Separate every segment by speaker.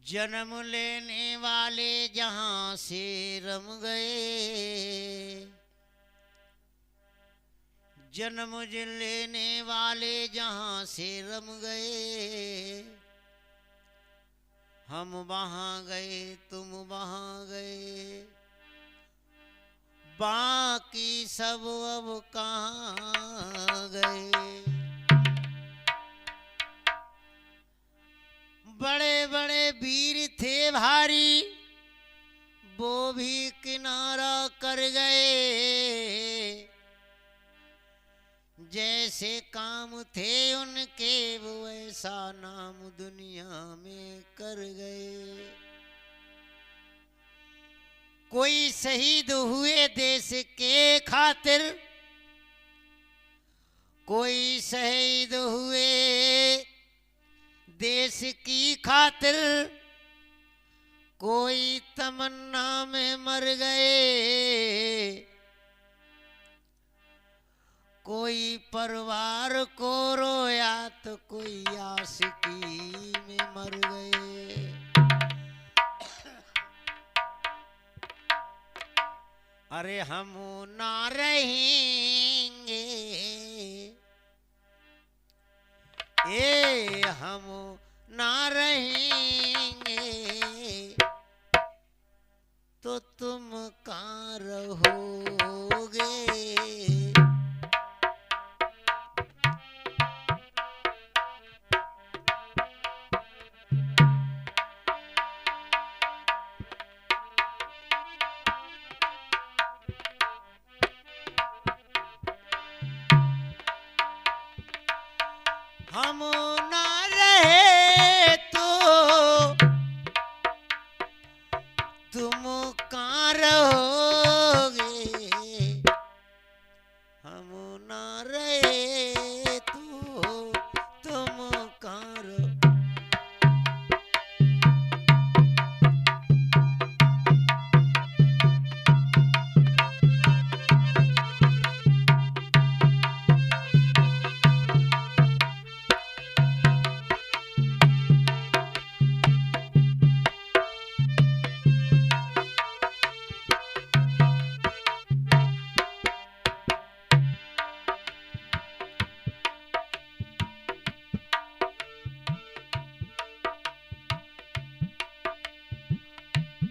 Speaker 1: जन्म लेने वाले जहां से रम गए, जन्म लेने वाले जहां से रम गए, हम वहां गए तुम वहां गए, बाकी सब अब कहाँ गए। बड़े बड़े वीर थे भारी, वो भी किनारा कर गए, जैसे काम थे उनके वो ऐसा नाम दुनिया में कर गए। कोई शहीद हुए देश के खातिर, कोई शहीद हुए देश की खातिर, कोई तमन्ना में मर गए, कोई परिवार को रोया तो कोई आशिकी में मर गए। अरे हम ना रहेंगे, ए हम ना रहेंगे, तो तुम कहाँ रहोगे। हम ना रहे तो तुम कहाँ रहोगे, हम ना रहे तो तुम कहाँ रहोगे।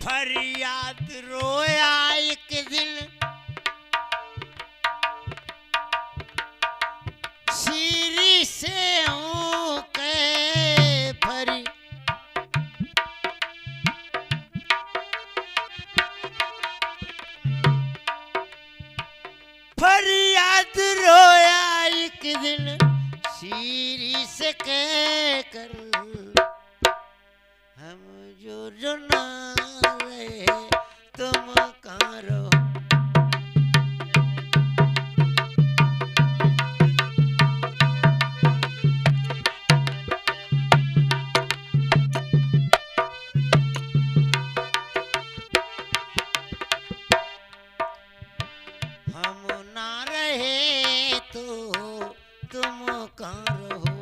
Speaker 1: फरियाद रोया एक दिन सीरी से के फरी, फरियाद रोया एक दिन सीरी से कह कर, हम जो ना तुम कहाँ रहो। हम ना रहे तो तुम कहाँ रहोगे।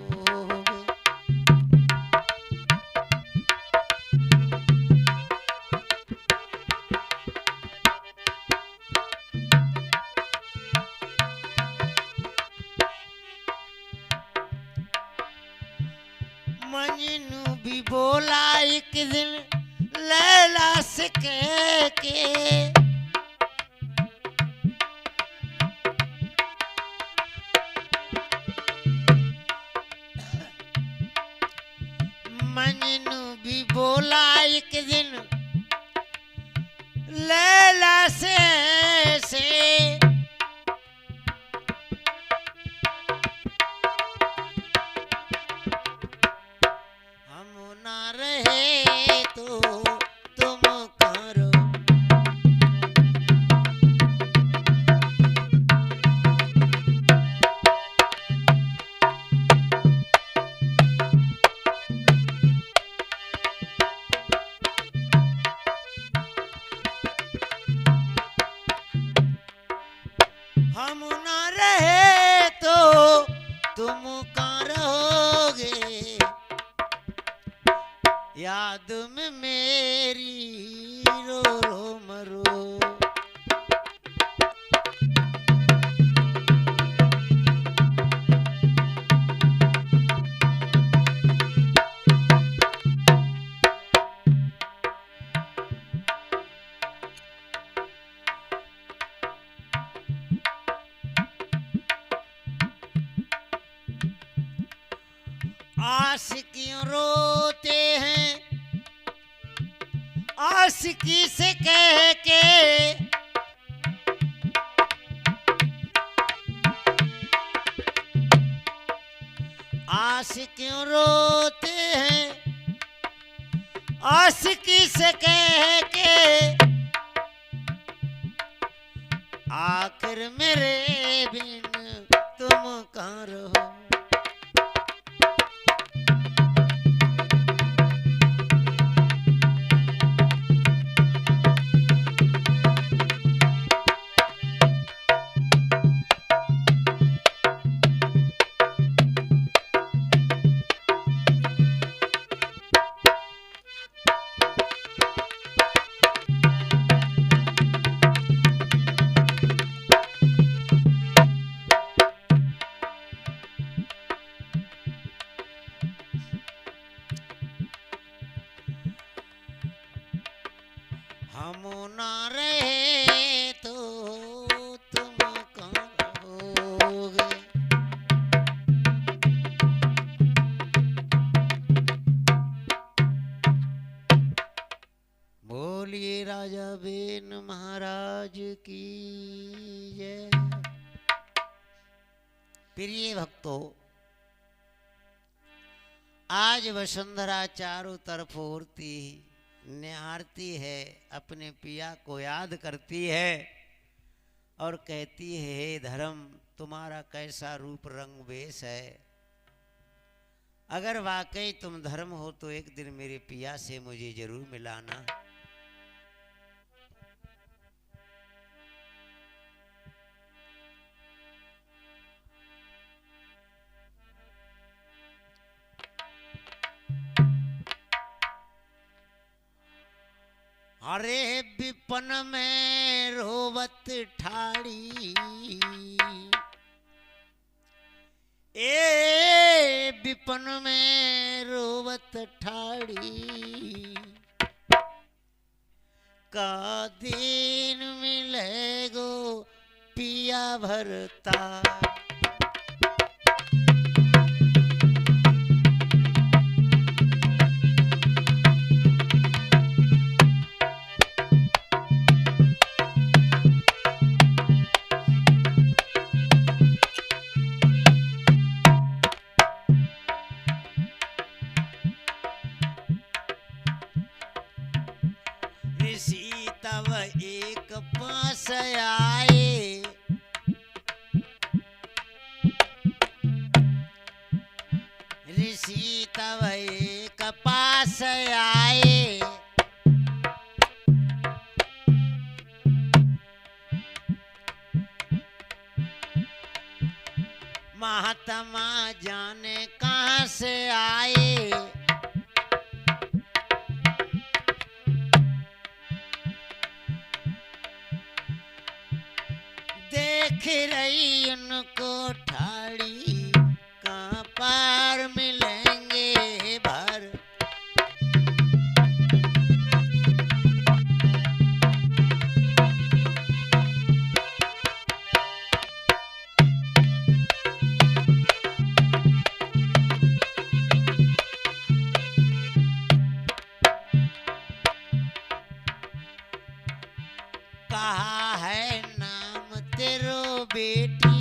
Speaker 1: मजनू भी बोला एक दिन लैला से कह के, मजनू भी बोला एक दिन लैला से हम ना रहे तो तुम कहाँ रहो। हम ना रहे तो तुम कहाँ रहोगे। याद में मेरी रो रो मरो। आशिकियों रोते हैं आशिकी से कह के, आशिकियों रोते हैं आशिकी से कह के, आखिर मेरे बिन तुम कहाँ रहो। हम ना रहे तो तुम कहाँ रहोगे। बोलिए राजा बेन महाराज की जय। प्रिय भक्तों, आज वसुंधरा चारों तरफ उड़ती निहारती है, अपने पिया को याद करती है और कहती है, हे धर्म तुम्हारा कैसा रूप रंग वेश है। अगर वाकई तुम धर्म हो तो एक दिन मेरे पिया से मुझे जरूर मिलाना। अरे विपन में रोवत ठाड़ी, ए विपन में रोवत ठाड़ी, का दिन मिलेगो पिया भरता। ऋषि तब एक पास आए, ऋषि तब एक पास आए, महात्मा जाने कहाँ से आए। देख रही उनको ठाड़ी, कहाँ पार मिलेंगे भर। कहा है नाम तेरो बेटी,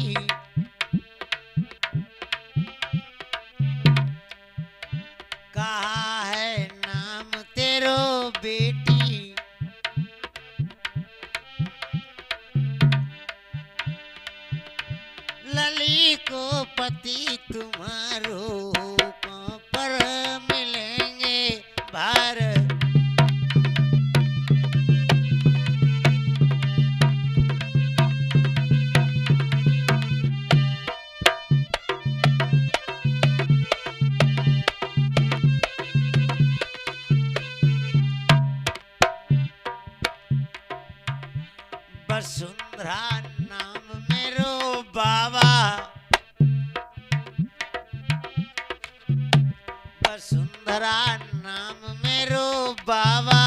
Speaker 1: वसुंधरा नाम मेरो बाबा,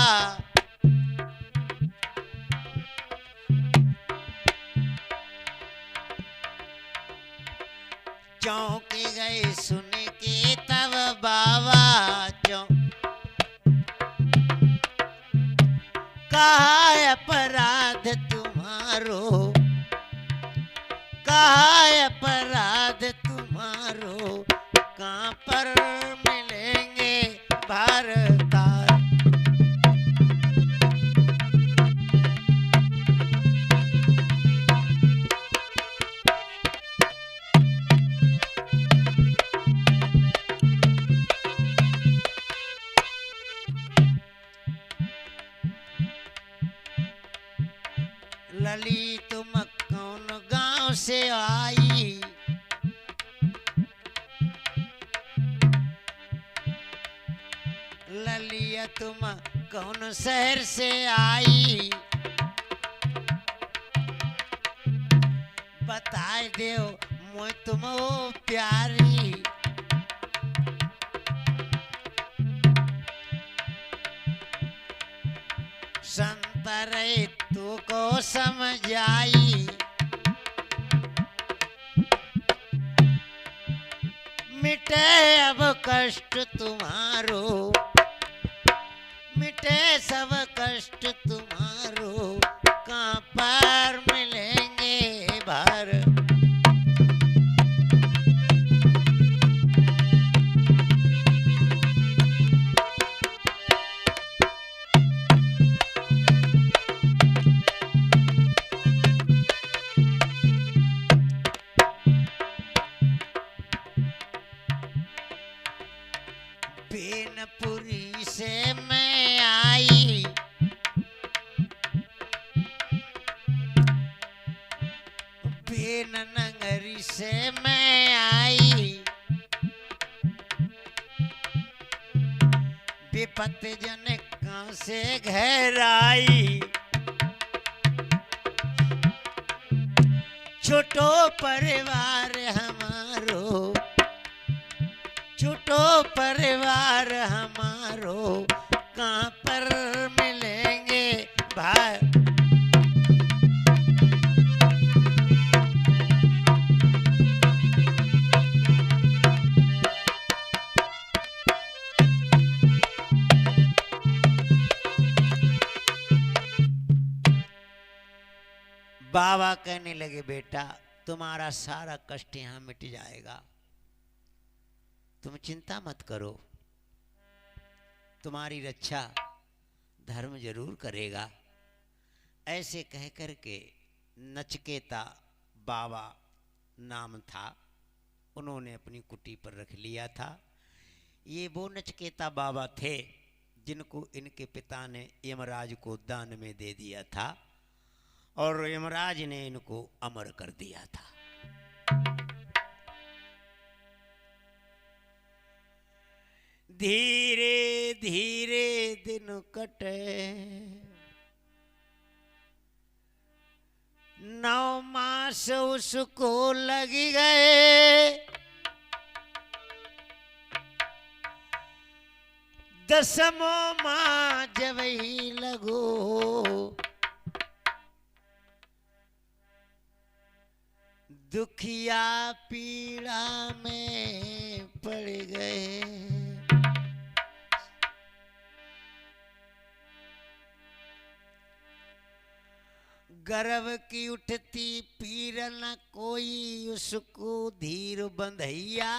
Speaker 1: चौंके गए सुन के तब बाबा, कहा अपराध तुम्हारो, कहा अपराध तुम्हारो, कहाँ पर मिलेंगे भारतार। लली तुम कौन गांव से आई, ललिया तुम कौन शहर से आई, बताए देव मोय तुम ओ प्यारी, संतरे तू को समझाई, मिटे अब कष्ट तुम्हारो, मिटे सब कष्ट तुम्हारो, कहाँ पर मिलेंगे भार। बेनपुरी से मैं आई, बेन नगरी से मैं आई, विपत जनक से घर आई, छोटो परिवार हमारो, छोटो परिवार हमारो, कहाँ पर मिलेंगे भाई। बाबा कहने लगे बेटा तुम्हारा सारा कष्ट यहाँ मिट जाएगा, तुम चिंता मत करो, तुम्हारी रक्षा धर्म जरूर करेगा। ऐसे कह कर के नचकेता बाबा नाम था, उन्होंने अपनी कुटी पर रख लिया था। ये वो नचकेता बाबा थे जिनको इनके पिता ने यमराज को दान में दे दिया था और यमराज ने इनको अमर कर दिया था। धीरे धीरे दिन कटे, 9 मास उसको लग गए, 10वां माह जब ही लगो, दुखिया पीड़ा में पड़ गए। गर्भ की उठती पीर न कोई उसको धीर बंधैया,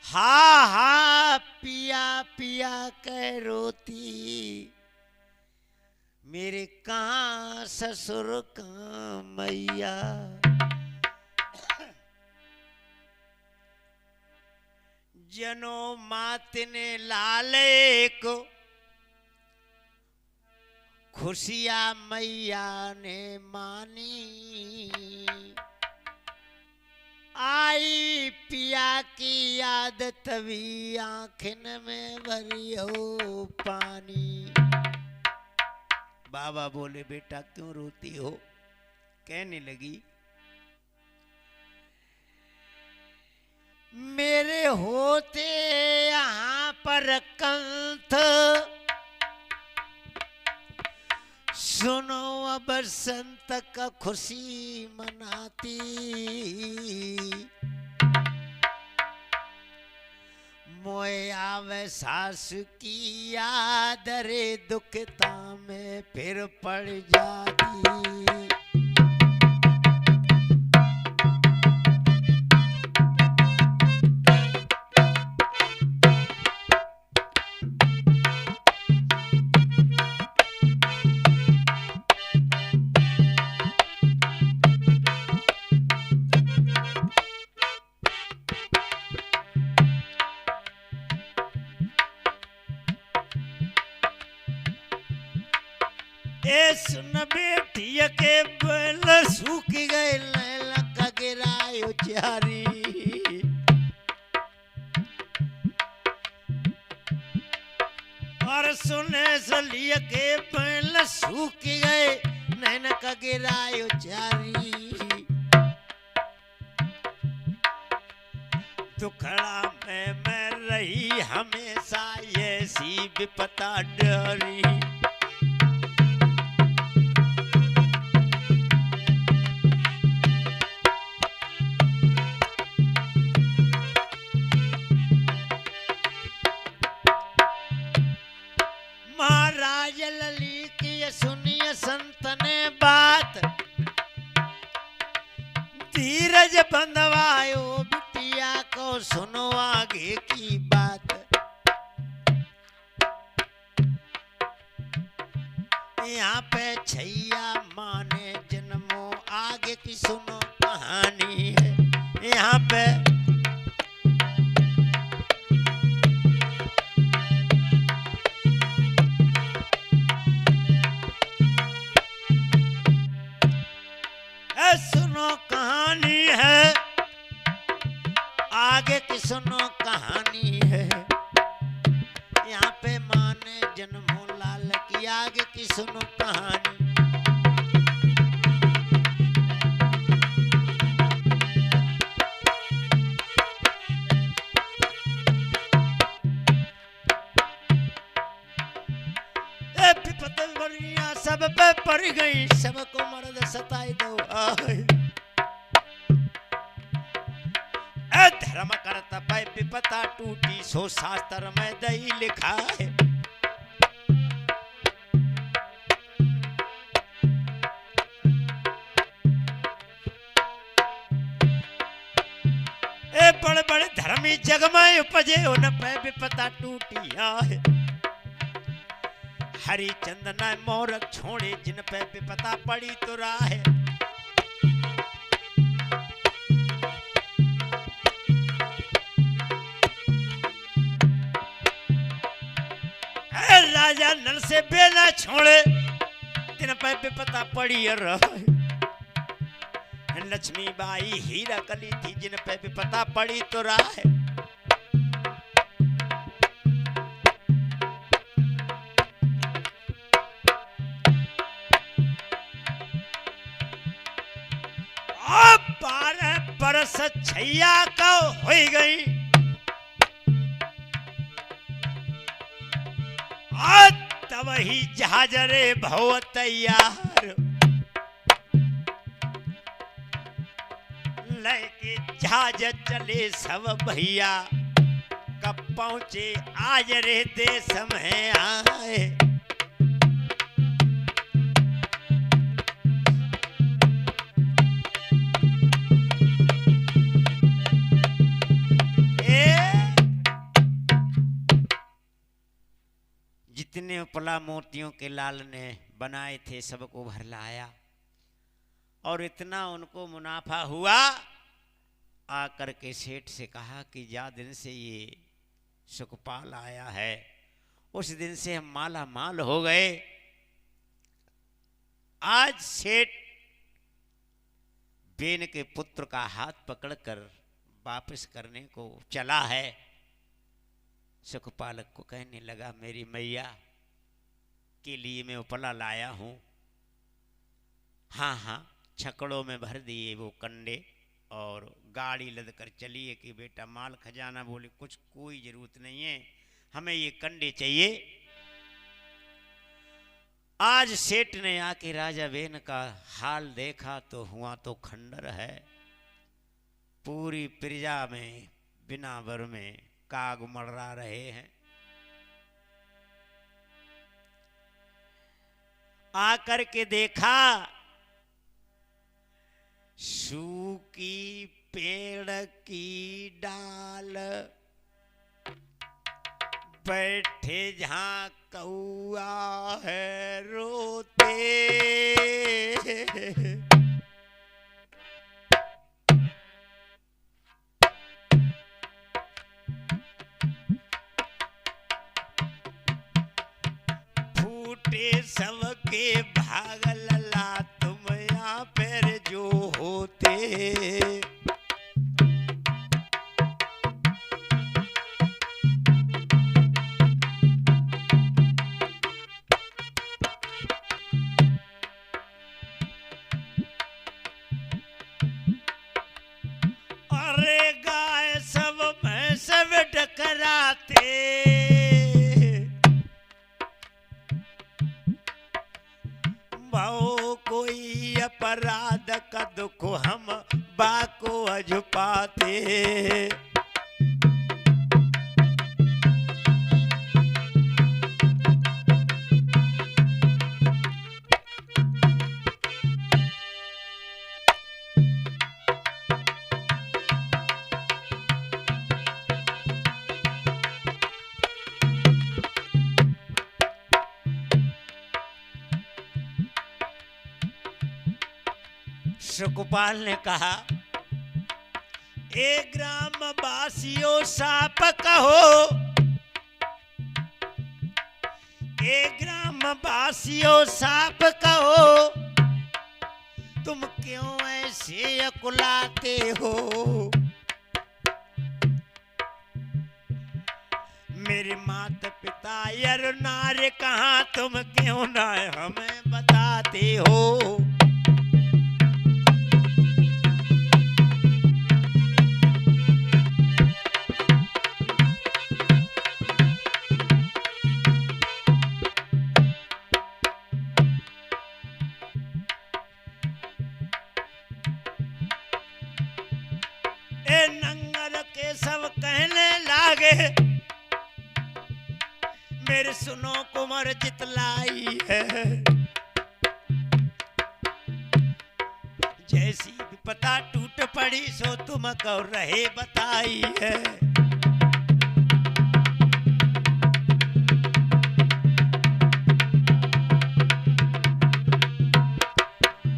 Speaker 1: हा हा पिया पिया कह रोती, मेरे कहाँ ससुर कहाँ मैया। जनो मात ने लाले को, खुशिया मैया ने मानी, आई पिया की याद तभी आँखन में भरियो पानी। बाबा बोले बेटा क्यों रोती हो? कहने लगी होते यहाँ पर कंथ, सुनो अब संत का खुशी मनाती। मोए आवे सासु की याद रे, दुखता में फिर पड़ जाती। ए सुन बेटिया के बैल सूख गए, लैला का गिरायो चारी। और सुने सलिया के बैल सूख गए, नैन का गिरायो चारी। दुखड़ा में मैं रही हमेशा, ऐसी विपता डरी। महाराज लली की सुनिए संत ने बात, धीरज बंधवायो बिटिया को, सुनो आगे की बात। यहाँ पे छैया माने जन्मो, आगे की सुनो कहानी है। यहाँ पे सुनो कहानी है, आगे की सुनो कहानी है। यहाँ पे माने जन्मो लाल की, आगे की सुनो कहानी। सब पे पड़ गई, सबको मर्द सताई दो। धर्म करता पे विपता टूटी, सो शास्त्र में दही लिखा है। ए बड़े बड़े धर्मी जग में उपजे, उन पे विपता टूटी है। हरिचंद ने मोरक छोड़े, जिन पे विपता पड़ी तो राह। राजा नल से बेला छोड़े, जिन पे विपता पड़ी रह। लक्ष्मी बाई हीरा कली थी, जिन पे विपता पड़ी तो राह। बरस छैया का हो गई, तब ही जहाज रे भव तैयार। लेके जहाज चले सब भैया, कब पहुंचे आज रे देश में आए। जितने उपला मोतियों के लाल ने बनाए थे, सबको भर लाया। और इतना उनको मुनाफा हुआ, आकर के सेठ से कहा कि जा दिन से ये सुखपाल आया है, उस दिन से हम माला माल हो गए। आज सेठ बेन के पुत्र का हाथ पकड़कर वापस करने को चला है। सुखपालक को कहने लगा, मेरी मैया के लिए मैं उपला लाया हूं। हाँ हाँ, छकड़ों में भर दिए वो कंडे, और गाड़ी लद कर चलिए कि बेटा माल खजाना। बोले कुछ कोई जरूरत नहीं है, हमें ये कंडे चाहिए। आज सेठ ने आके राजा बेन का हाल देखा तो हुआ तो खंडर है। पूरी प्रजा में बिना बर में काग मड़रा रहे हैं। आकर के देखा सूखी पेड़ की डाल, बैठे जहां कौआ है रोते। फूटे सबके भागल ला, तुम यहाँ पर जो होते। अरे गाय सब भैंस डकराते, भाओ कोई अपराध का दुख हम बाको अझुपाते। सुखपाल ने कहा, ए ग्राम वासियों साप कहो, ए ग्राम वासियों साप कहो, तुम क्यों ऐसे अकुलाते हो। मेरे माता पिता यार नारे कहाँ, तुम क्यों ना हमें बताते हो। नंगर के सब कहने लागे, मेरे सुनो कुंवर चितलाई है। जैसी विपदा टूट पड़ी सो तुम को रहे बताई है।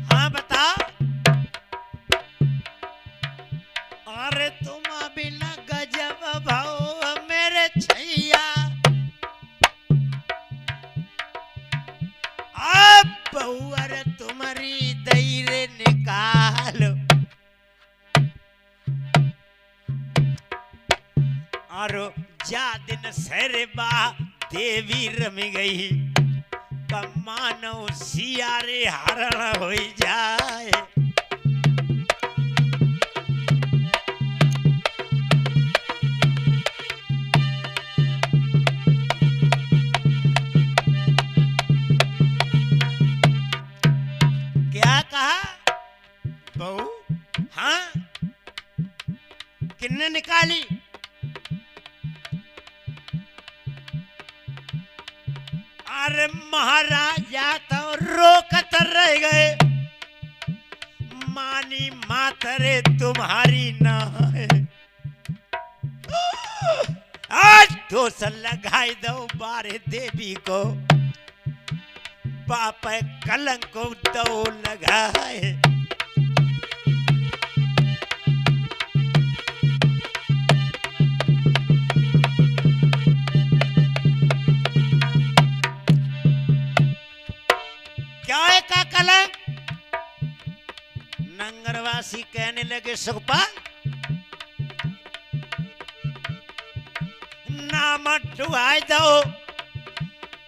Speaker 1: हाँ बता, अरे तुम बिना गजब भाव मेरे छैया, अब बहुअर तुम्हारी दैरे निकालो। और जा दिन सहरे बा देवी रमी गई, कमानो सियारे हरण हो जाए। बहू हाँ किन्ने निकाली। अरे महाराजा तो रोकत रह गए, मानी मातरे तुम्हारी ना है। आज दोष लगाई दो बारे देवी को, पाप कलंक को दो लगाए। क्या का कलंक? नंगरवासी कहने लगे सुखपाल, नाम डुबाई दो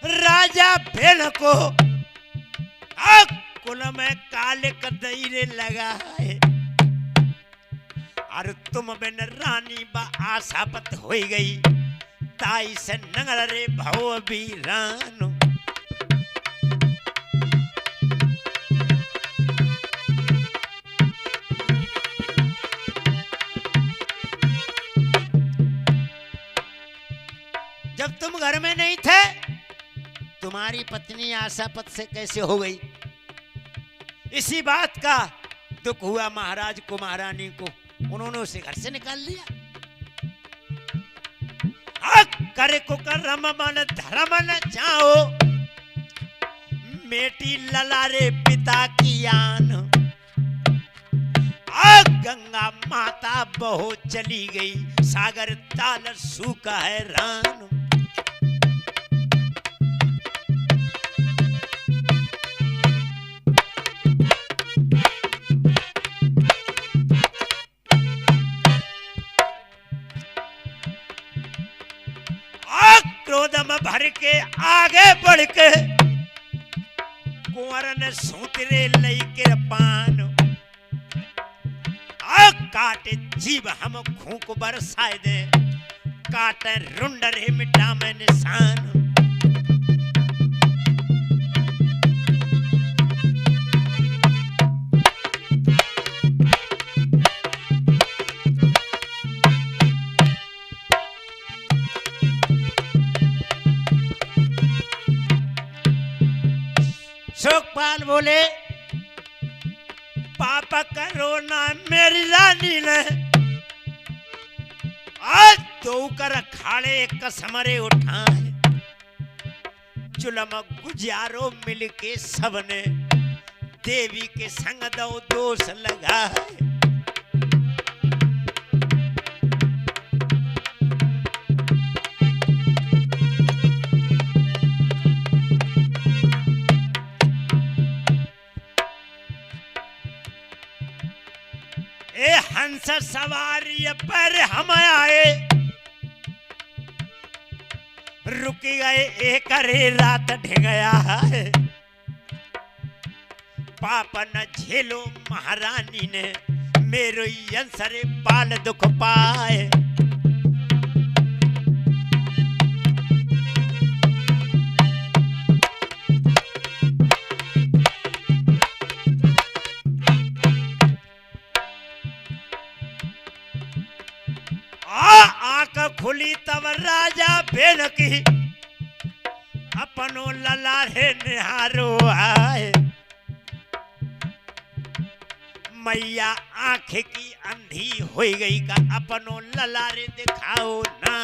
Speaker 1: राजा भेल को, कुल में काले कदईरे लगा है। और तुम बिन रानी बा आशापत हो गई, ताई से नंगल रे भव बीरानो। जब तुम घर में नहीं थे, तुम्हारी पत्नी आशापत से कैसे हो गई? इसी बात का दुख हुआ महाराज को, महारानी को। उन्होंने उसे घर से निकाल दिया। करे को कर्म मन धर्म न चाहो, मेटी ललारे पिता की आन। गंगा माता बहो चली गई, सागर ताल सूखा है रान। क्रोध में भर के आगे बढ़ के कुंवर ने सूतरे लई के पान। काटे जीव हम खूक बरसाए दे, काटे रुंड रे मिटा में निशान। शोकपाल बोले, पाप करो ना मेरी रानी ने, आज दो कर खाड़े कसमरे उठाए। जुलम गुजारो मिलके सबने, देवी के संग दो दोष लगाए। ए हंस सवारी पर हम आए, रुक गए एक रे रात ढगया है। पाप न झेलो महारानी ने, मेरो यंसरे बाल दुख पाए। आंख खुली तब राजा बेन की, अपनो ललारे निहारो आए। मैया आंख की अंधी हो गई का, अपनो ललारे दिखाओ ना।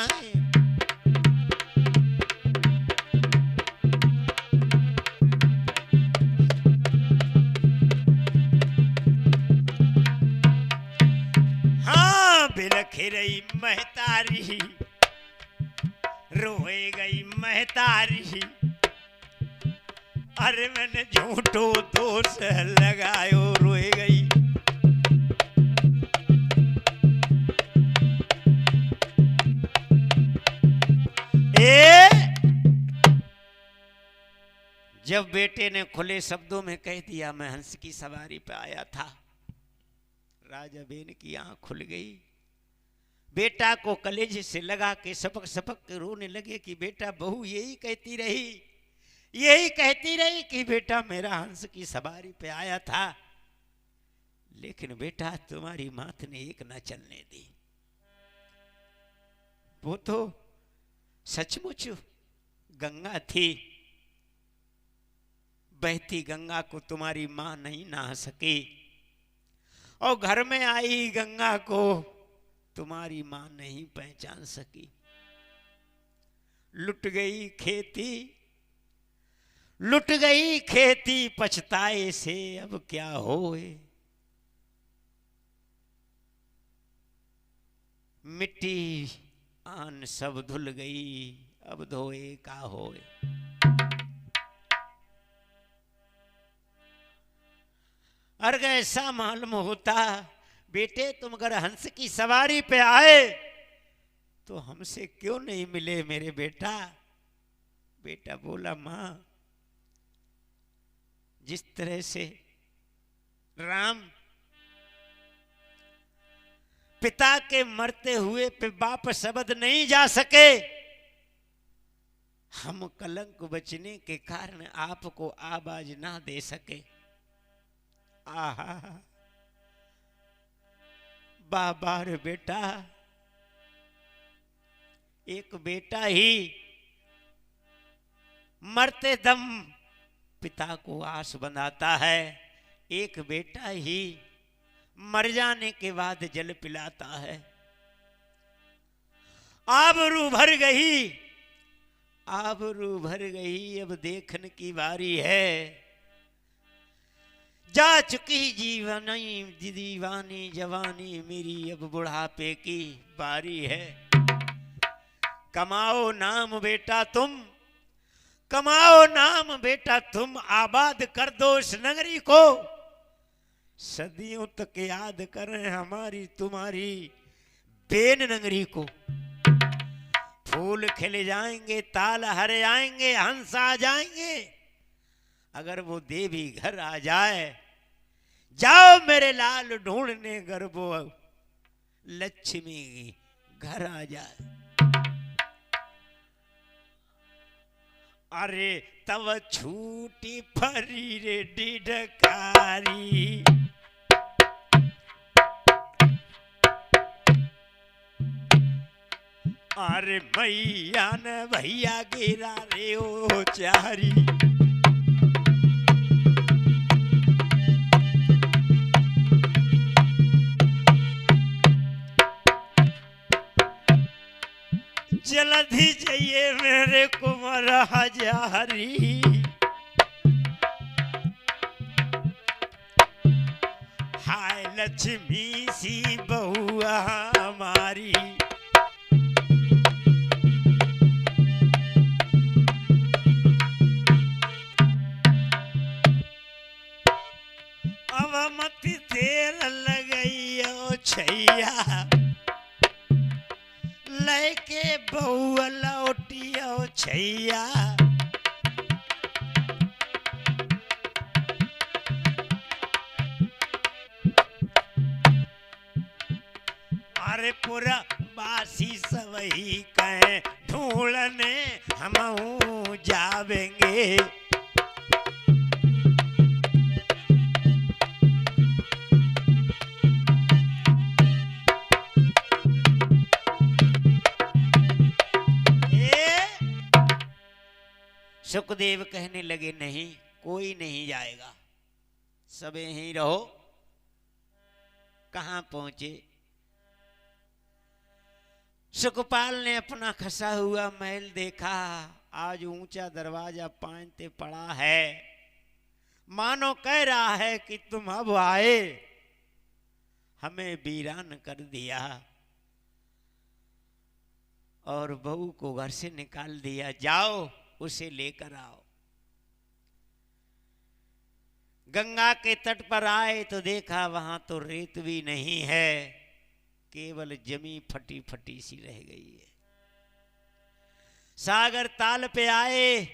Speaker 1: बिलखी रही महतारी, रोए गई महतारी। अरे मैंने झूठो दोष लगायो, रोए गई। जब बेटे ने खुले शब्दों में कह दिया मैं हंस की सवारी पे आया था, राजा बेन की आंख खुल गई। बेटा को कलेजे से लगा के सपक सपक के रोने लगे कि बेटा बहू यही कहती रही कि बेटा मेरा हंस की सवारी पे आया था, लेकिन बेटा तुम्हारी मात ने एक न चलने दी। वो तो सचमुच गंगा थी, बहती गंगा को तुम्हारी मां नहीं नहा सकी, और घर में आई गंगा को तुम्हारी मां नहीं पहचान सकी। लुट गई खेती पछताए से अब क्या होए। मिट्टी आन सब धुल गई, अब धोए का होए। अगर ऐसा मालूम होता बेटे तुम अगर हंस की सवारी पे आए तो हमसे क्यों नहीं मिले मेरे बेटा। बेटा बोला मां, जिस तरह से राम पिता के मरते हुए पे बाप शब्द नहीं जा सके। हम कलंक बचने के कारण आपको आवाज ना दे सके। आहा बाबा रे बेटा, एक बेटा ही मरते दम पिता को आस बंधाता है, एक बेटा ही मर जाने के बाद जल पिलाता है। आबरू भर गई, आबरू भर गई, अब देखने की बारी है। जा चुकी दीवानी जवानी मेरी, अब बुढ़ापे की बारी है। कमाओ नाम बेटा तुम, कमाओ नाम बेटा तुम, आबाद कर दो इस नगरी को। सदियों तक याद करें हमारी तुम्हारी बेन नगरी को। फूल खिल जाएंगे, ताल हरे आएंगे, हंस आ जाएंगे, अगर वो देवी घर आ जाए। जाओ मेरे लाल ढूंढने गर्भो, लक्ष्मी घर आ जाए। अरे तब छूटी फरी रे डिडकारी, अरे मैया ने भैया गिरा रे ओ चारी। जल्दी जाइए मेरे कुंवर हजारी, हाय लक्ष्मी सी बहुआ हमारी। अब मत तेल लगइयो छैया, लेके बहुआ लौटियो छैया। अरे पूरा बासी सवही कहे ढूंढने हम जावेंगे। सुखदेव कहने लगे नहीं, कोई नहीं जाएगा, सब यहीं रहो। कहां पहुंचे? सुखपाल ने अपना खसा हुआ महल देखा, आज ऊंचा दरवाजा पांचते पड़ा है, मानो कह रहा है कि तुम अब आए, हमें वीरान कर दिया और बहू को घर से निकाल दिया। जाओ उसे लेकर आओ। गंगा के तट पर आए तो देखा वहां तो रेत भी नहीं है, केवल जमी फटी फटी सी रह गई है। सागर ताल पे आए,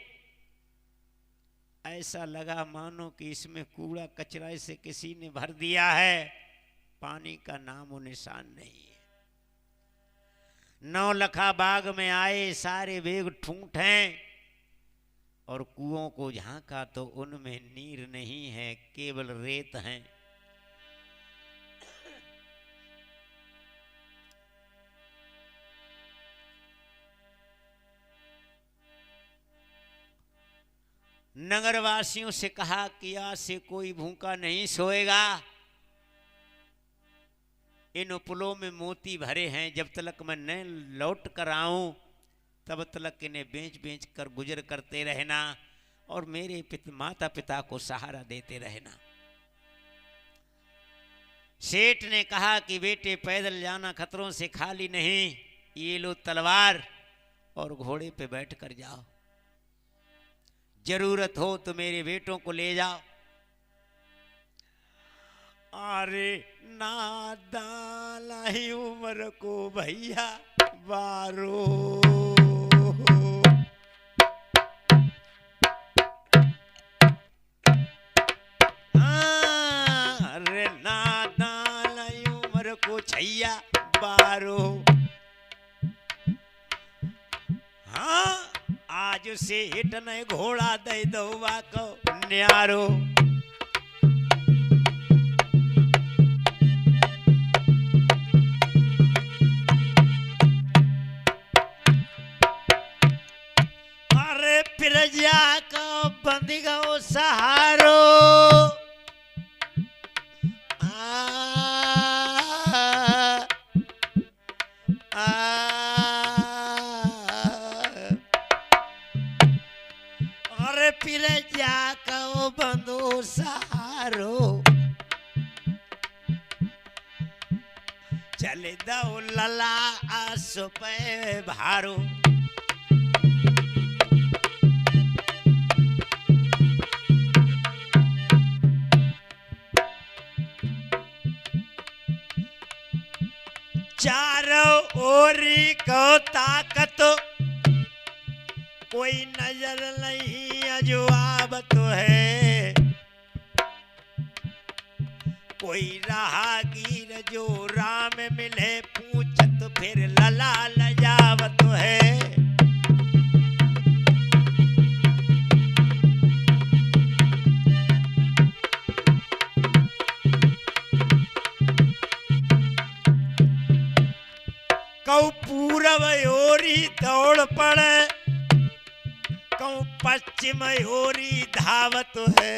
Speaker 1: ऐसा लगा मानो कि इसमें कूड़ा कचरा से किसी ने भर दिया है, पानी का नामो निशान नहीं है। नौलखा बाग में आए, सारे वेग ठूंठ हैं, और कुओं को झांका तो उनमें नीर नहीं है, केवल रेत है। नगरवासियों से कहा कि आज से कोई भूखा नहीं सोएगा, इन उपलों में मोती भरे हैं, जब तक मैं न लौट कर आऊं तब तक इन्हें बेच बेच कर गुजर करते रहना और मेरे माता पिता को सहारा देते रहना। सेठ ने कहा कि बेटे पैदल जाना खतरों से खाली नहीं, ये लो तलवार और घोड़े पे बैठ कर जाओ, जरूरत हो तो मेरे बेटों को ले जाओ। अरे नादान ही उम्र को भैया बारो, अरे नादान ही उम्र को छैया बारो। हाँ आज सेठ ने घोड़ा दे दौवा को न्यारो। अरे प्रजा को बंदी गो सहारो। अरे प्रजा को बंधु सहारो। चले दो लला आसो पे भारो। चारों ओरी को ताकत कोई नजर नहीं अजवाब तो है। कोई राहगीर जो राम मिले पूछत फिर लला लजावत है। कऊ पूरब ओरी दौड़ पड़े कऊ पश्चिम ओरी धावत है।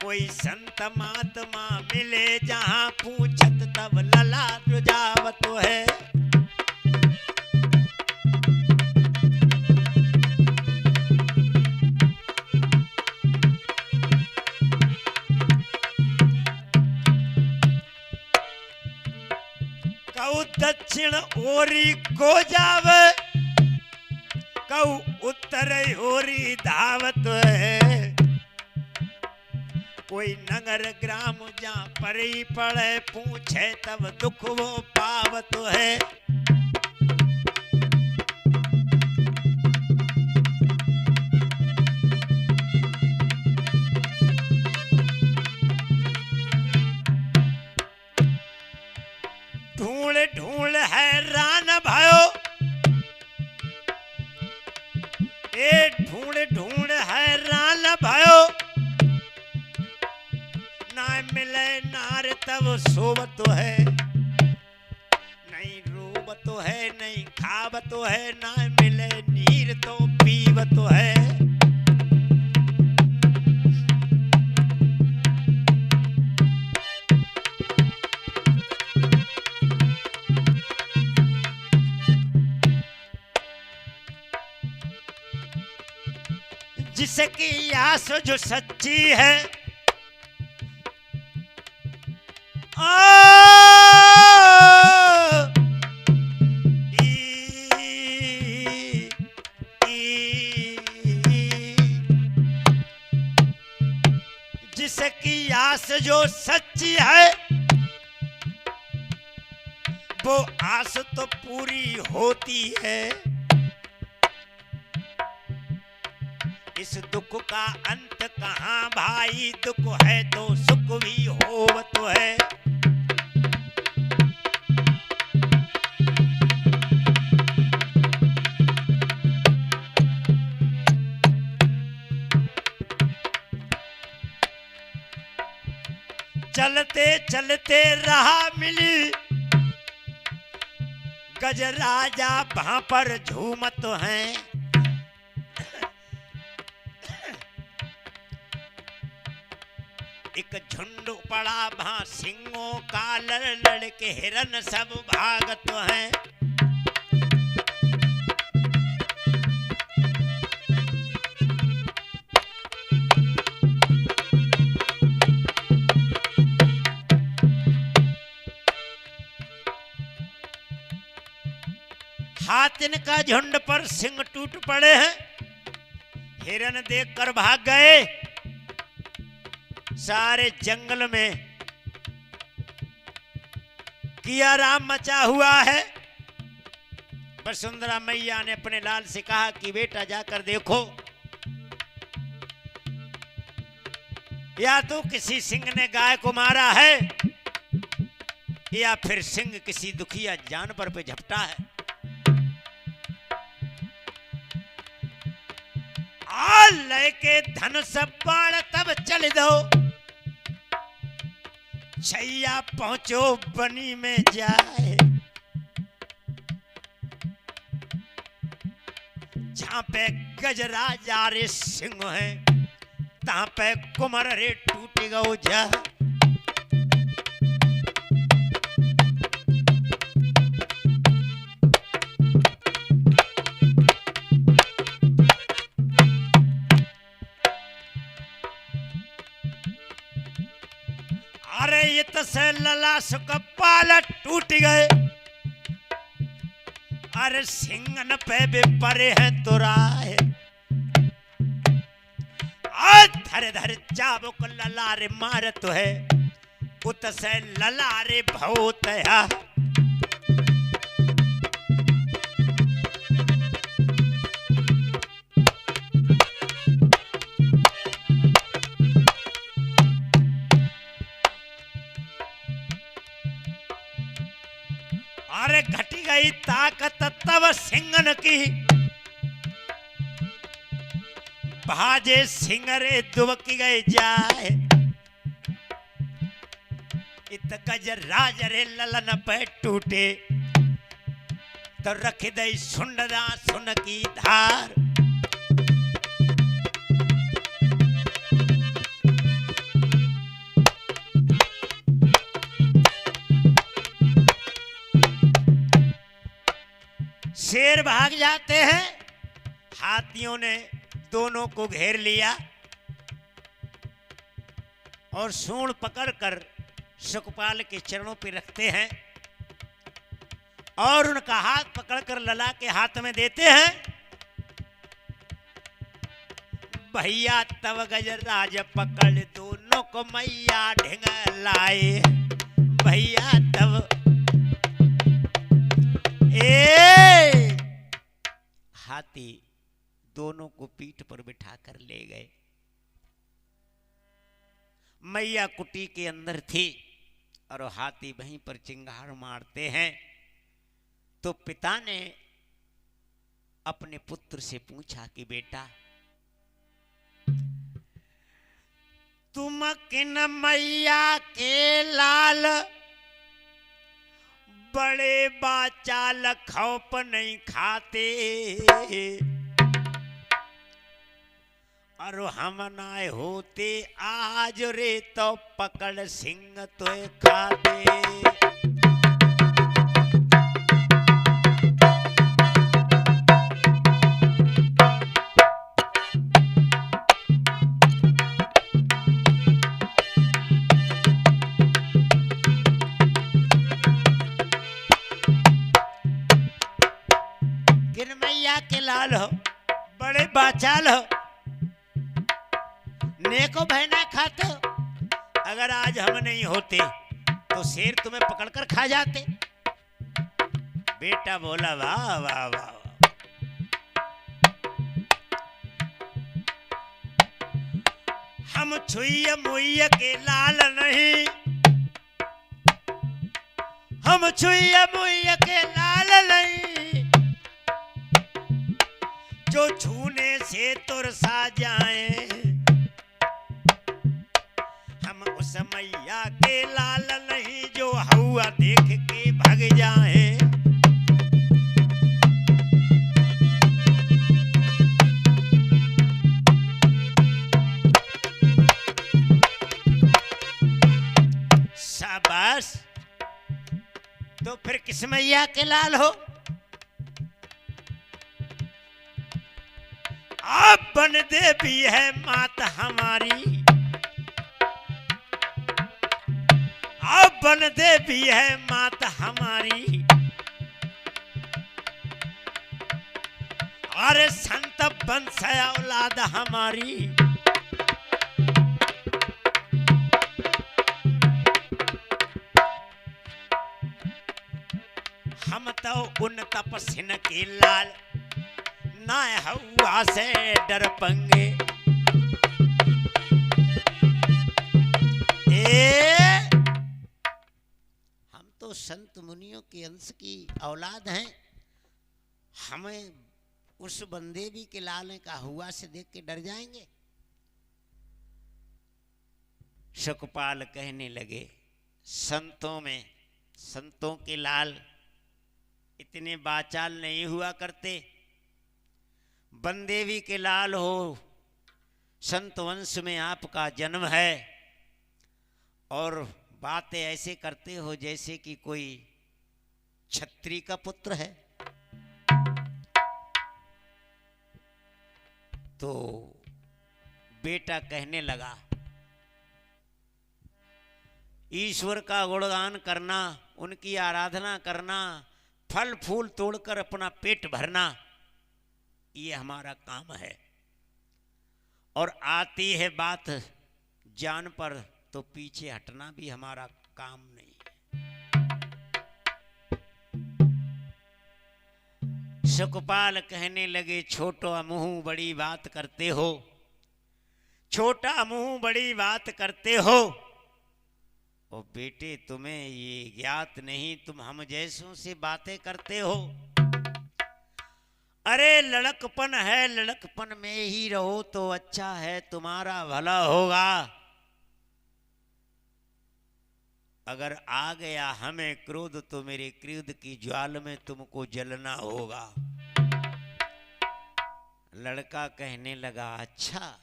Speaker 1: कोई संत महात्मा मिले जहां पूछत तब लला रुझावत है। कऊ दक्षिण ओरी को जावे कऊ उत्तर ओरी धावत है। कोई नगर ग्राम जहाँ परी पड़े पूछे तब दुख वो पावत है। ढूंढ ढूंढ हैरान भयो ए ढूंढ ढूंढ हैरान भयो। ना मिले नार तब सोवत है। नहीं रोवत है नहीं खावत है। ना मिले नीर तो पीवत है। जिसकी आस जो सच्ची है जिसकी आस जो सच्ची है वो आस तो पूरी होती है। इस दुख का अंत कहाँ भाई। दुख है तो सुख भी होवत है। चलते चलते राह मिली गजराजा वहां पर झूमत हैं। एक झुंड पड़ा वहां सिंहों का लड़ लड़ के हिरन सब भागत हैं। हाथिन का झुंड पर सिंह टूट पड़े हैं। हिरन देखकर भाग गए। सारे जंगल में किया राम मचा हुआ है। वसुंधरा मैया ने अपने लाल से कहा कि बेटा जाकर देखो, या तो किसी सिंह ने गाय को मारा है या फिर सिंह किसी दुखिया जानवर पे झपटा है। आ लेके धनुष बाण तब चल दो, छैया पहुंचो बनी में जाए। जहां पे गजराज रे सिंह है, तहां पे कुमर रे टूट गो जा। अरे इत से लला सुख पाल टूट गए। अरे सिंगन पे भी परे है तुराए। धर धर चाबुक ललारे मारत है, उत से ललारे भूत है। अरे घटी गई ताकत तब सिंगन की, भाजे सिंगरे दुबकी गए जाए। इत गजराज रे ललन पे टूटे, तो रख दई सुंडदा सुन की धार। शेर भाग जाते हैं। हाथियों ने दोनों को घेर लिया और सूंड पकड़कर सुखपाल के चरणों पर रखते हैं और उनका हाथ पकड़कर लला के हाथ में देते हैं। भैया तब गजराज पकड़ दोनों को मैया ढिंग लाए। भैया तब हाथी दोनों को पीठ पर बिठाकर ले गए। मैया कुटी के अंदर थी और हाथी वहीं पर चिंगार मारते हैं। तो पिता ने अपने पुत्र से पूछा कि बेटा, तुम किन मैया के लाल, बड़े बाचाल खौफ नहीं खाते। और हम नाए होते आज रे तो पकड़ सिंह तो खाते। किन मैया के लाल हो, बड़े बाचाल हो, नेको बहना खाते हो। अगर आज हम नहीं होते तो शेर तुम्हें पकड़कर खा जाते। बेटा बोला वाह वाह वाह। हम छुइया मुइया के लाल नहीं, हम छुइया मुइया के लाल नहीं, जो छूने से तुरसा जाए। हम उस मैया के लाल नहीं जो हवा देख के भाग जाए। शाबाश, तो फिर किस मैया के लाल हो? आप बन देवी है माता हमारी, आप बन देवी है माता हमारी। अरे संत वंश औलाद हमारी। हम तो उन तपस्विन के लाल, ना हवा से डर पंगे। हम तो संत मुनियों के अंश की औलाद हैं, हमें उस बंदेवी के लाल का हुआ से देख के डर जाएंगे? सुखपाल कहने लगे, संतों के लाल इतने बाचाल नहीं हुआ करते। बंदेवी के लाल हो, संत वंश में आपका जन्म है और बातें ऐसे करते हो जैसे कि कोई छत्री का पुत्र है। तो बेटा कहने लगा, ईश्वर का गुणगान करना, उनकी आराधना करना, फल फूल तोड़कर अपना पेट भरना, ये हमारा काम है। और आती है बात जान पर तो पीछे हटना भी हमारा काम नहीं है। सुखपाल कहने लगे, छोटा मुंह बड़ी बात करते हो, छोटा मुंह बड़ी बात करते हो। ओ बेटे, तुम्हें ये ज्ञात नहीं, तुम हम जैसों से बातें करते हो। अरे लड़कपन है, लड़कपन में ही रहो तो अच्छा है, तुम्हारा भला होगा। अगर आ गया हमें क्रोध तो मेरे क्रोध की ज्वाल में तुमको जलना होगा। लड़का कहने लगा, अच्छा,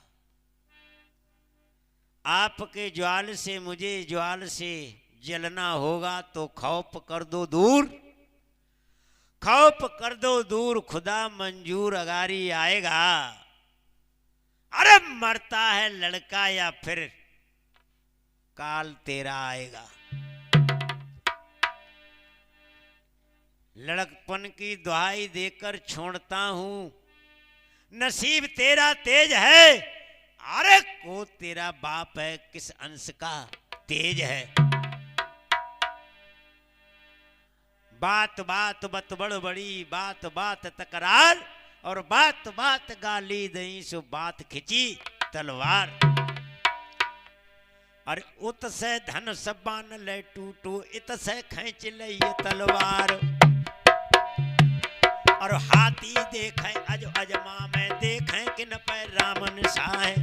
Speaker 1: आपके ज्वाल से मुझे ज्वाल से जलना होगा तो खौफ कर दो दूर, खौफ कर दो दूर, खुदा मंजूर अगारी आएगा। अरे मरता है लड़का या फिर काल तेरा आएगा। लड़कपन की दुहाई देकर छोड़ता हूं, नसीब तेरा तेज है। अरे को तेरा बाप है, किस अंश का तेज है। बात बात बत बड़ बड़ी, बात बात तकरार, और बात बात गाली दई सो बात खिंची तलवार। अरे उत से धन सबान ले टूटू, इत से खींच ले ये तलवार। और हाथी देखे अज अजमा में, देखे कि न पे रामन साए।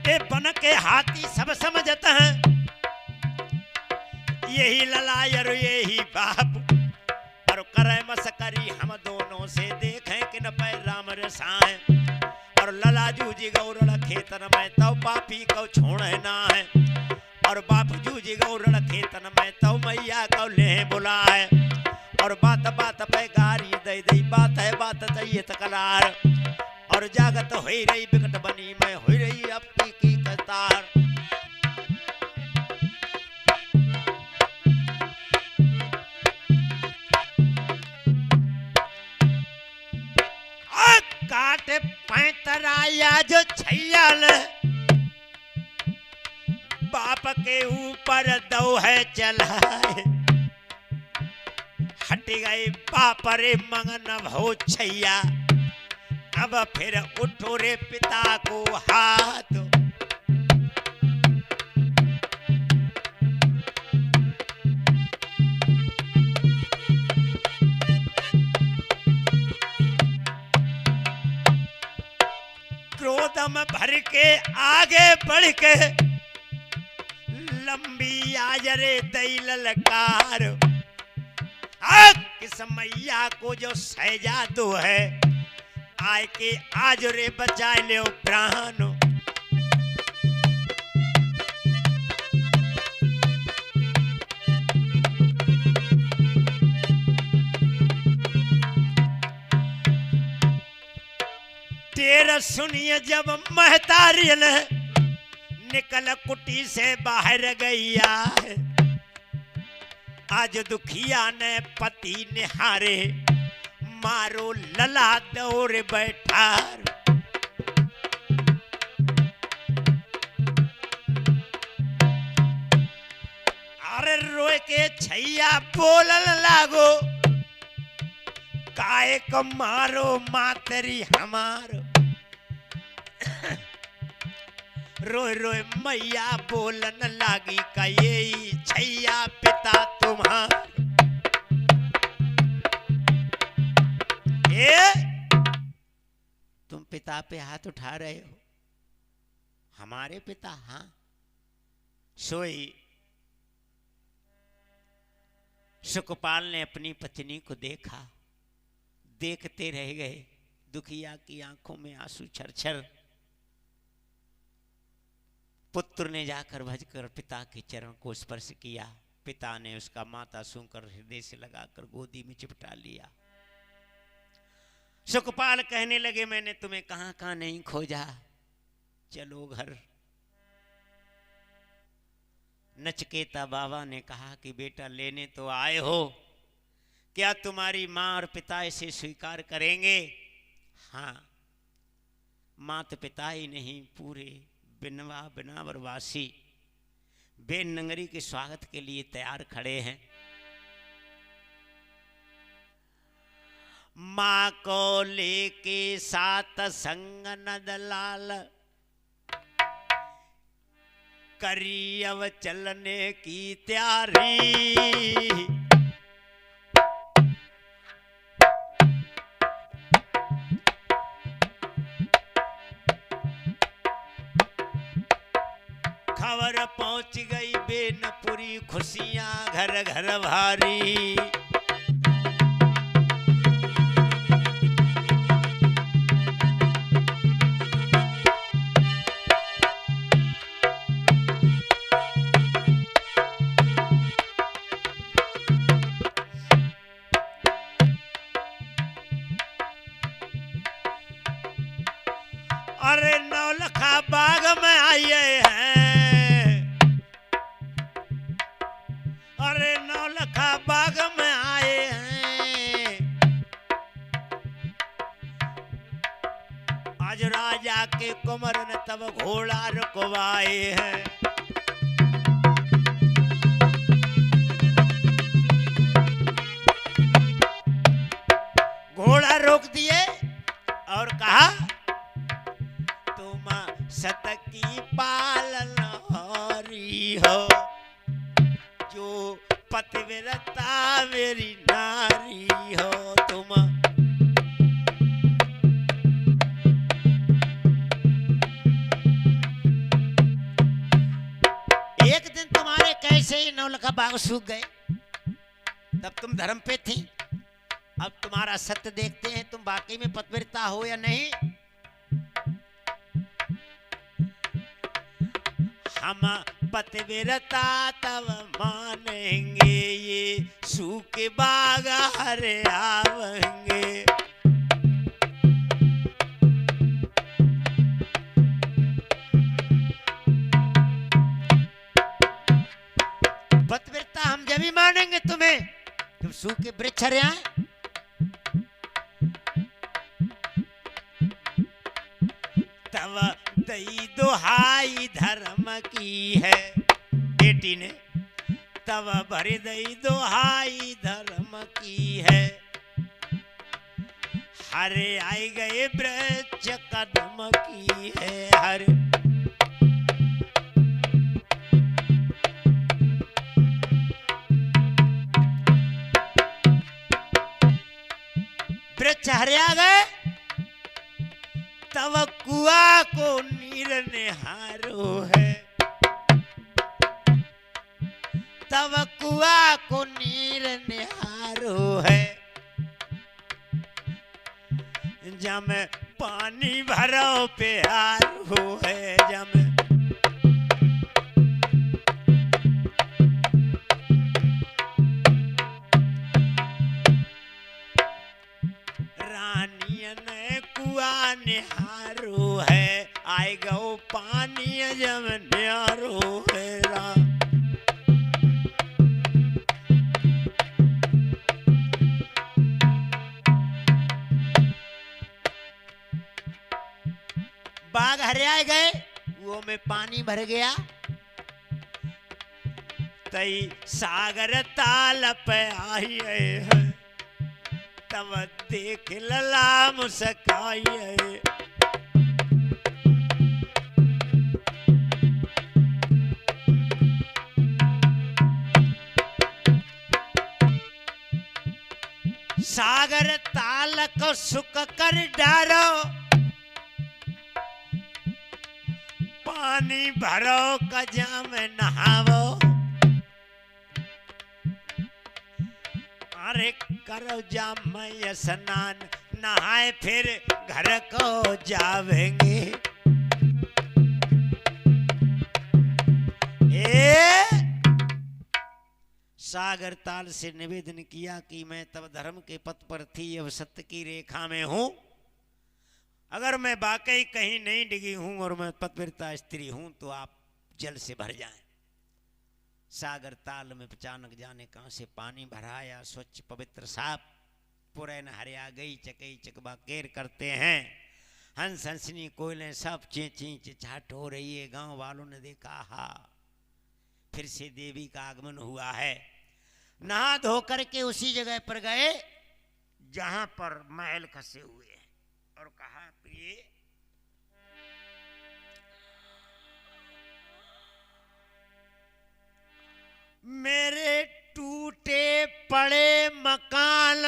Speaker 1: ए बन के हाथी सब समझत हैं, यही ललायर यही बाप। और करे मस्करी हम दोनों से, देखें कि न पे राम रसाए। और लला जूझी गौरण खेतन में, तव पापी को छोड़े ना है। और बाप जूझी गौरण खेतन में, तव मैया को ले बुलाए। और बात बात पे गारी दे दई, बात है बात चाहिए तकरार। और जागत हो रही बिकट बनी में, हो रही अब की कतार। काटे पैतराया जो छैयाल, बाप के ऊपर दो है चलाए। हट गए बाप रे मंगन भो छैया, अब फिर उठो रे पिता को हाथ। क्रोधम भर के आगे बढ़ के, लंबी आजरे दई ललकार। किस मैया को जो सहजा दो है, आए के आज रे बचा ले प्राण। तेरा सुनिए जब महतारियल निकल कुटी से बाहर गईया। आज दुखिया ने पति निहारे, मारो लला दौड़ बैठार। अरे रोए के छैया बोलल लागो, काय को मारो माँ तेरी हमारो। रोए रोए मैया बोलन लागी का ये छैया पिता तुम्हार। तुम पिता पे हाथ उठा रहे हो, हमारे पिता? हाँ। सोई सुखपाल ने अपनी पत्नी को देखा, देखते रह गए। दुखिया की आंखों में आंसू छरछर। पुत्र ने जाकर भजकर पिता के चरण को स्पर्श किया। पिता ने उसका माथा सूंघकर हृदय से लगाकर गोदी में चिपटा लिया। सुखपाल कहने लगे, मैंने तुम्हें कहां कहां नहीं खोजा, चलो घर। नचिकेता बाबा ने कहा कि बेटा लेने तो आए हो, क्या तुम्हारी माँ और पिता इसे स्वीकार करेंगे? हाँ। मात पिता ही नहीं, पूरे बिनावरवासी बेन नगरी के स्वागत के लिए तैयार खड़े हैं। माँ को लेके सात संग नंदलाल करी अब चलने की तैयारी। खबर पहुंच गई बेनपुरी, खुशियां घर घर भारी। अरे नौलखा बाग में आए हैं, अरे नौलखा बाग में आए हैं। आज राजा के कुंवर ने तब घोड़ा रुकवाए हैं। घोड़ा रोक दिए और कहा, सत की पालनहारी हो, जो पतिव्रता मेरी नारी हो तुम। एक दिन तुम्हारे कैसे ही नौलखा बाग सूख गए, तब तुम धर्म पे थी। अब तुम्हारा सत्य देखते हैं, तुम वाकई में पतिव्रता हो या नहीं। हम पतिव्रता तब मानेंगे, ये सूखे बाग हरे आवेंगे। पतिव्रता हम जब भी मानेंगे तुम्हें, तुम सूखे वृक्ष हरे आए। तब दई दुहाई धर्म की है, बेटी ने तब भर दई दुहाई धर्म की है। हरे आए गए वृक्ष कदम की है। हर वृक्ष हरे आ गए, तब कुआ को नीर निहारो है। तब कुआ को नीर निहारो है। जम पानी भरो प्यार हो है। जम कुआ निहारो है, आए गो पानी जब न्यारो है। बाग हरे आए गए, वो में पानी भर गया। तई सागर ताल पे आई है, तब देख लला मुस्काइए। सागर ताल को सुख कर डारो, पानी भरो कजा में नहावो। अरे करो जाम में स्नान, नहाए फिर घर को जावेंगे। सागर ताल से निवेदन किया कि मैं तब धर्म के पथ पर थी, अब सत्य की रेखा में हूं। अगर मैं वाकई कहीं नहीं डिगी हूं और मैं पतिव्रता स्त्री हूं तो आप जल से भर जाएं। सागर ताल में अचानक जाने कहां से पानी भराया, स्वच्छ पवित्र साफ पुरैन हरिया गई, चकई चकबा केर करते हैं। हंस हंसनी कोयलें सब चेंची चिचाट हो रही है। गांव वालों ने देखा, हा फिर से देवी का आगमन हुआ है। नहा धो करके उसी जगह पर गए जहां पर महल खसे हुए हैं और कहा, प्रिय मेरे टूटे पड़े मकान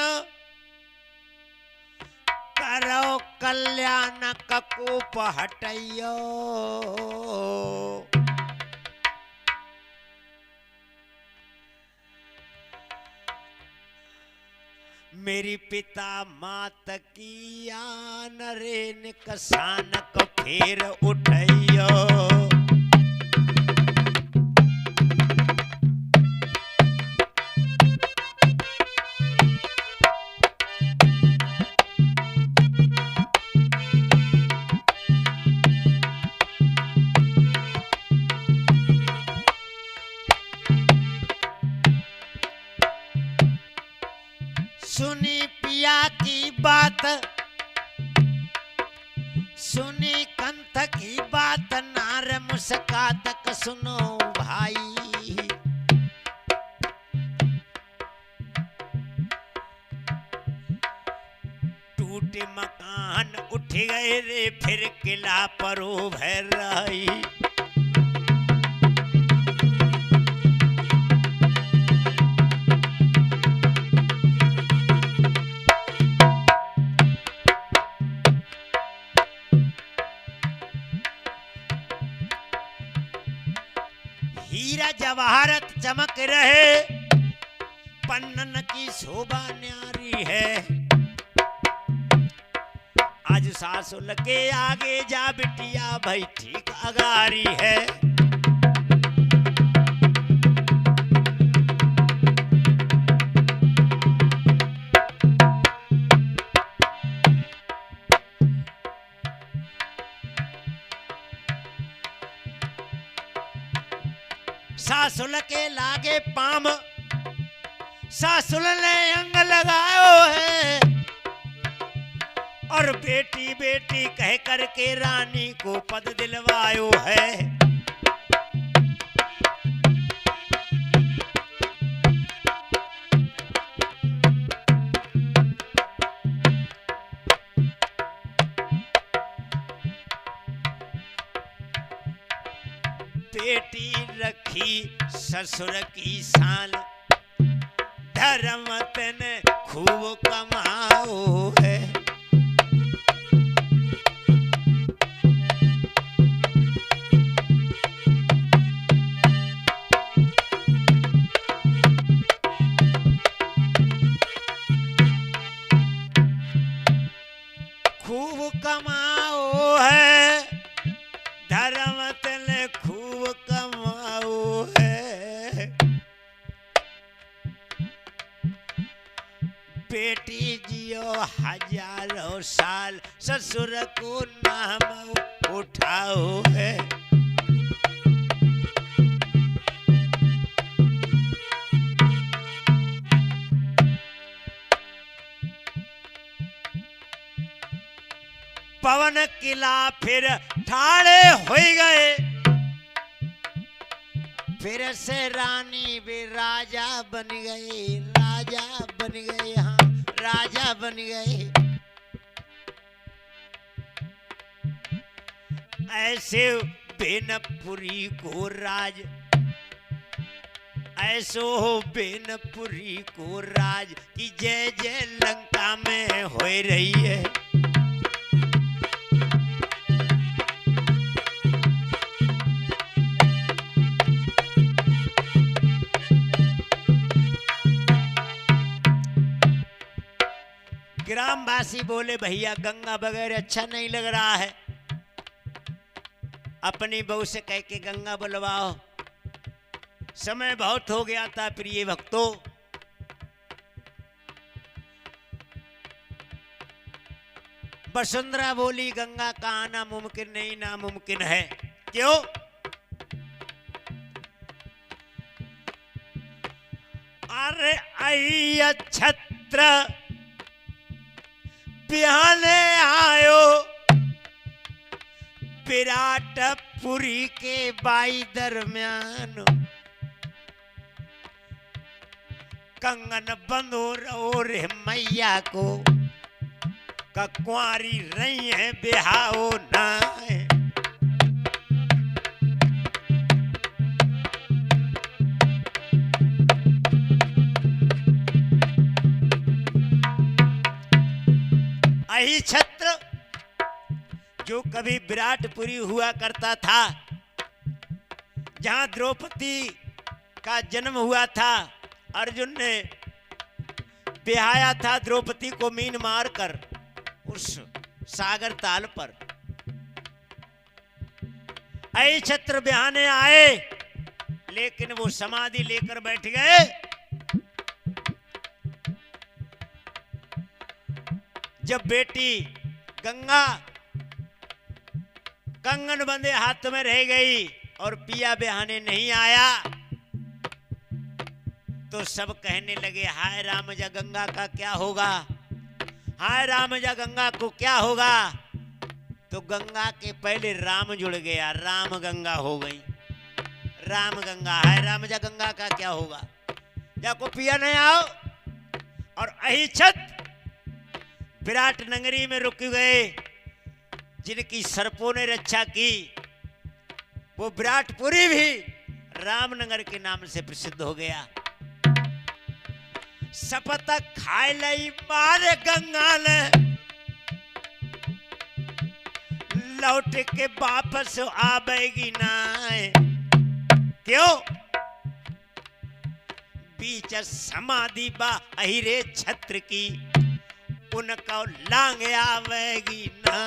Speaker 1: करो कल्याण ककूप हटइयो। मेरी पिता मात की आन रे कसान को फिर उठइयो। सुनी पिया की बात, सुनी कंथ की बात, नार मुस्कात सुनो भाई। टूटे मकान उठ गए रे, फिर किला पर भय रही। हीरा जवाहरत चमक रहे, पन्नन की शोभा न्यारी है। आज सासुल के आगे जा बिटिया भाई ठीक अगारी है। सासुल के लागे पाम, सासुल ने अंग लगायो है और बेटी बेटी कह करके रानी को पद दिलवायो है। बेटी रखी ससुर की शान, धर्म तन खूब कमाओ है। खूब कमाओ है, धर्म तन खूब कमाओ है। बेटी जियो हजारों साल, ससुर को नाम उठाओ है। पवन किला फिर ठाड़े हो गए, फिर से रानी भी राजा बन गई, राजा बन गई। हाँ राजा बन गए। ऐसे बेनपुरी को राज, ऐसो हो बेनपुरी को राज की जय जय लंका में हो रही है। ग्रामवासी बोले भैया गंगा बगैर अच्छा नहीं लग रहा है, अपनी बहू से कह के गंगा बुलवाओ। समय बहुत हो गया था प्रिय भक्तों। वसुंधरा बोली गंगा का आना मुमकिन नहीं, नामुमकिन है। क्यों? अरे आई छत्र बिहाने आयो विराटपुरी के बाई दरम्यान, कंगन बंधो रहो रे मैया को, कुंवारी रही है बिहाओ ना है। अहि छत्र जो कभी विराटपुरी हुआ करता था, जहां द्रौपदी का जन्म हुआ था, अर्जुन ने बिहाया था द्रौपदी को मीन मारकर उस सागर ताल पर। अहि छत्र बिहाने आए, लेकिन वो समाधि लेकर बैठ गए। जब बेटी गंगा कंगन बंधे हाथ में रह गई और पिया बिहाने नहीं आया, तो सब कहने लगे हाय राम जा गंगा का क्या होगा, हाय राम जा गंगा को क्या होगा। तो गंगा के पहले राम जुड़ गया, राम गंगा हो गई। राम गंगा, हाय राम जा गंगा का क्या होगा, जाको पिया नहीं आओ। और अहि छत्र विराट नगरी में रुक गए, जिनकी सर्पों ने रक्षा की। वो विराटपुरी भी रामनगर के नाम से प्रसिद्ध हो गया। शपथ खाए लई मारे गंगा ने, लौट के वापस आवेगी ना। क्यों? बीच समाधि बा अहिरे छत्र की, उनको लांग आवेगी ना।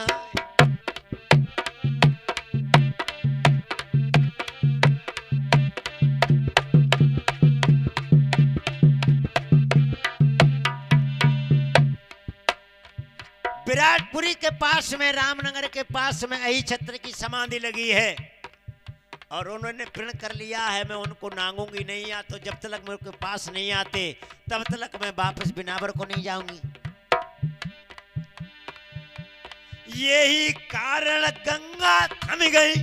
Speaker 1: विराटपुरी के पास में, रामनगर के पास में अहि छत्र की समाधि लगी है, और उन्होंने प्रण कर लिया है मैं उनको नांगूंगी नहीं, या तो जब तक मेरे के पास नहीं आते तब तक मैं वापस बिनावर को नहीं जाऊंगी। यही कारण गंगा थम गई।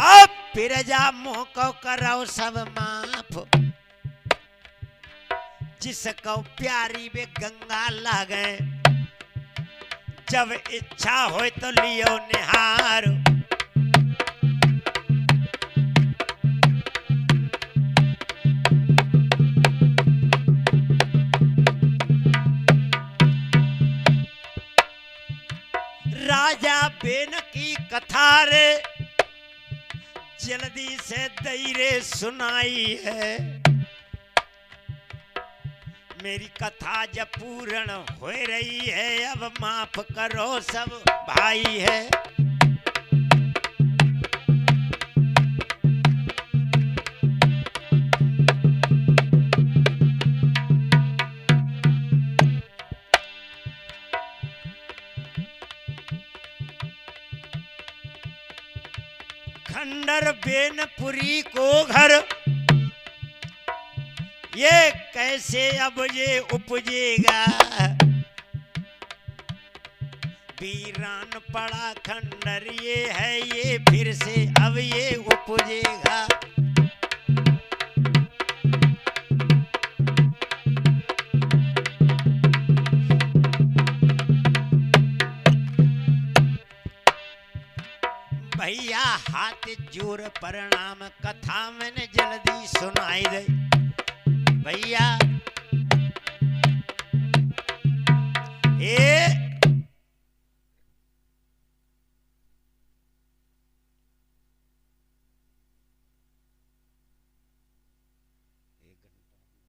Speaker 1: अब बिरजा मोह को करो सब माफ, जिसको प्यारी वे गंगा लागे। जब इच्छा हो तो लियो निहार, राजा बेन की कथा रे जल्दी से दईरे सुनाई है। मेरी कथा जब पूर्ण हो रही है, अब माफ करो सब भाई है। खंडर बेनपुरी को घर, ये कैसे अब ये उपजेगा। वीरान पड़ा खंडर ये है, ये फिर से अब ये उपजेगा। हाथ जोर परिणाम कथा मैंने जल्दी सुनाई दे। भैया